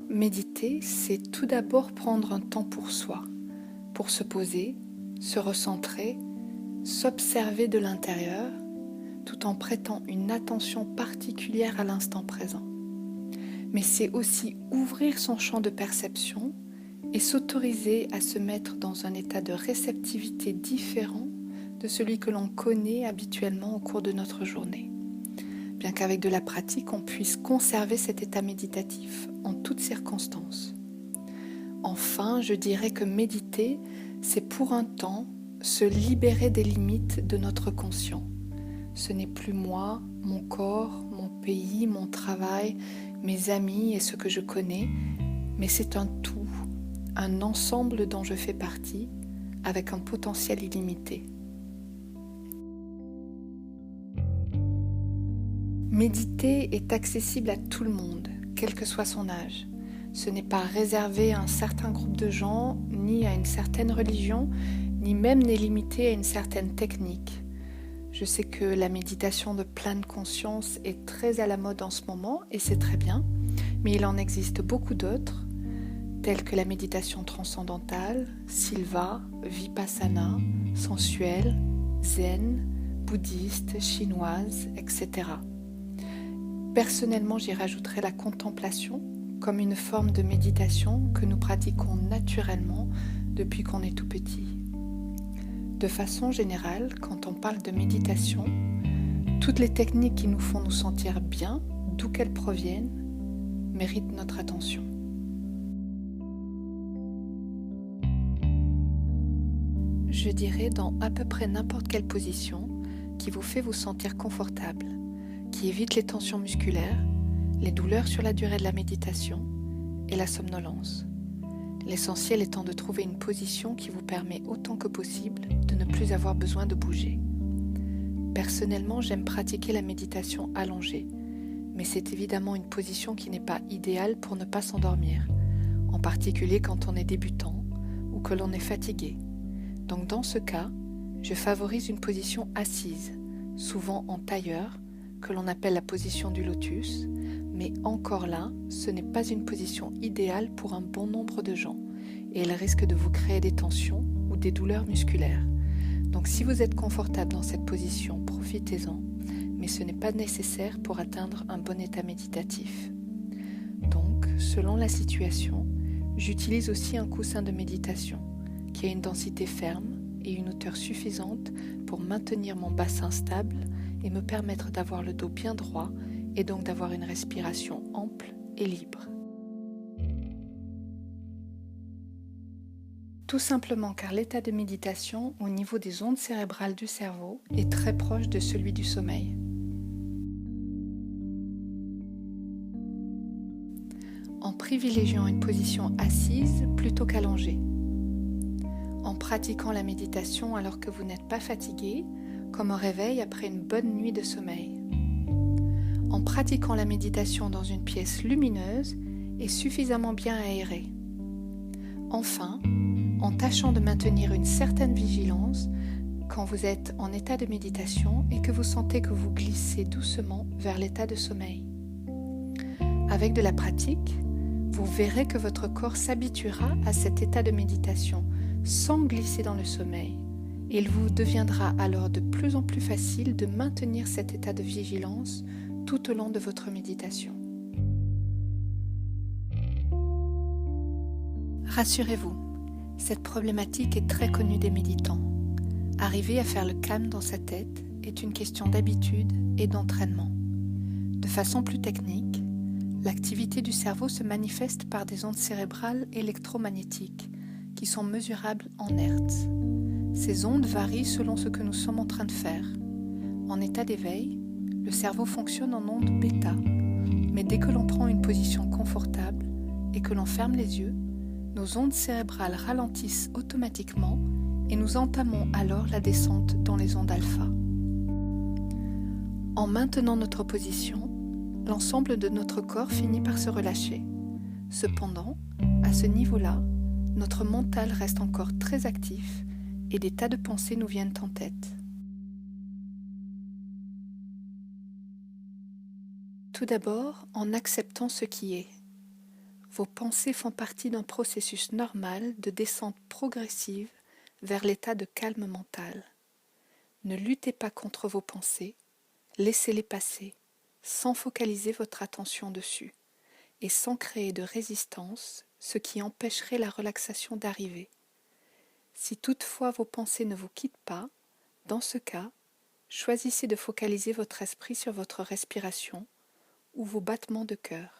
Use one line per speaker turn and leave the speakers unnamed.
Méditer, c'est tout d'abord prendre un temps pour soi, pour se poser, se recentrer, s'observer de l'intérieur, tout en prêtant une attention particulière à l'instant présent. Mais c'est aussi ouvrir son champ de perception et s'autoriser à se mettre dans un état de réceptivité différent de celui que l'on connaît habituellement au cours de notre journée. Bien qu'avec de la pratique, on puisse conserver cet état méditatif en toutes circonstances. Enfin, je dirais que méditer, c'est pour un temps se libérer des limites de notre conscient. Ce n'est plus moi, mon corps, mon pays, mon travail, mes amis et ce que je connais, mais c'est un tout, un ensemble dont je fais partie, avec un potentiel illimité. Méditer est accessible à tout le monde, quel que soit son âge. Ce n'est pas réservé à un certain groupe de gens, ni à une certaine religion, ni même n'est limité à une certaine technique. Je sais que la méditation de pleine conscience est très à la mode en ce moment, et c'est très bien, mais il en existe beaucoup d'autres, telles que la méditation transcendantale, Silva, Vipassana, sensuelle, zen, bouddhiste, chinoise, etc. Personnellement, j'y rajouterai la contemplation comme une forme de méditation que nous pratiquons naturellement depuis qu'on est tout petit. De façon générale, quand on parle de méditation, toutes les techniques qui nous font nous sentir bien, d'où qu'elles proviennent, méritent notre attention. Je dirais dans à peu près n'importe quelle position qui vous fait vous sentir confortable, qui évite les tensions musculaires, les douleurs sur la durée de la méditation et la somnolence. L'essentiel étant de trouver une position qui vous permet autant que possible de ne plus avoir besoin de bouger. Personnellement, j'aime pratiquer la méditation allongée, mais c'est évidemment une position qui n'est pas idéale pour ne pas s'endormir, en particulier quand on est débutant ou que l'on est fatigué. Donc dans ce cas, je favorise une position assise, souvent en tailleur, que l'on appelle la position du lotus, mais encore là, ce n'est pas une position idéale pour un bon nombre de gens, et elle risque de vous créer des tensions ou des douleurs musculaires. Donc si vous êtes confortable dans cette position, profitez-en, mais ce n'est pas nécessaire pour atteindre un bon état méditatif. Donc, selon la situation, j'utilise aussi un coussin de méditation, qui a une densité ferme et une hauteur suffisante pour maintenir mon bassin stable et me permettre d'avoir le dos bien droit et donc d'avoir une respiration ample et libre. Tout simplement car l'état de méditation au niveau des ondes cérébrales du cerveau est très proche de celui du sommeil. En privilégiant une position assise plutôt qu'allongée. En pratiquant la méditation alors que vous n'êtes pas fatigué, comme au réveil après une bonne nuit de sommeil. En pratiquant la méditation dans une pièce lumineuse et suffisamment bien aérée. Enfin, en tâchant de maintenir une certaine vigilance quand vous êtes en état de méditation et que vous sentez que vous glissez doucement vers l'état de sommeil. Avec de la pratique, vous verrez que votre corps s'habituera à cet état de méditation sans glisser dans le sommeil. Il vous deviendra alors de plus en plus facile de maintenir cet état de vigilance tout au long de votre méditation. Rassurez-vous, cette problématique est très connue des méditants. Arriver à faire le calme dans sa tête est une question d'habitude et d'entraînement. De façon plus technique, l'activité du cerveau se manifeste par des ondes cérébrales électromagnétiques qui sont mesurables en hertz. Ces ondes varient selon ce que nous sommes en train de faire. En état d'éveil, le cerveau fonctionne en ondes bêta, mais dès que l'on prend une position confortable et que l'on ferme les yeux, nos ondes cérébrales ralentissent automatiquement et nous entamons alors la descente dans les ondes alpha. En maintenant notre position, l'ensemble de notre corps finit par se relâcher. Cependant, à ce niveau-là, notre mental reste encore très actif et des tas de pensées nous viennent en tête. Tout d'abord, en acceptant ce qui est, Vos pensées font partie d'un processus normal de descente progressive vers l'état de calme mental. Ne luttez pas contre vos pensées, laissez-les passer, sans focaliser votre attention dessus, et sans créer de résistance, ce qui empêcherait la relaxation d'arriver. Si toutefois vos pensées ne vous quittent pas, dans ce cas, choisissez de focaliser votre esprit sur votre respiration ou vos battements de cœur.